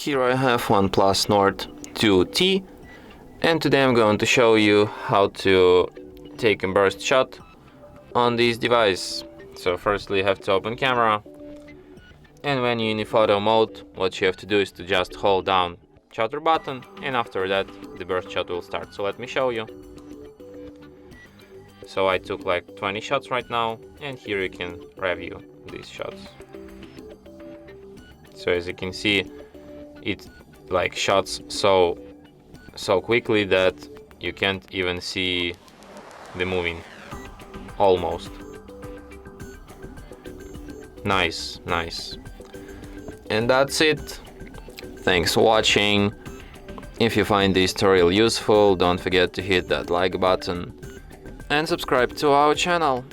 Here I have OnePlus Nord 2T, and today I'm going to show you how to take a burst shot on this device. So firstly you have to open camera, and when you're in photo mode, what you have to do is to just hold down shutter button, and after that the burst shot will start. So let me show you. So I took like 20 shots right now, and here you can review these shots. So as you can see, it like shots so quickly that you can't even see the moving, almost. Nice. And that's it. Thanks for watching. If you find this tutorial useful, don't forget to hit that like button and subscribe to our channel.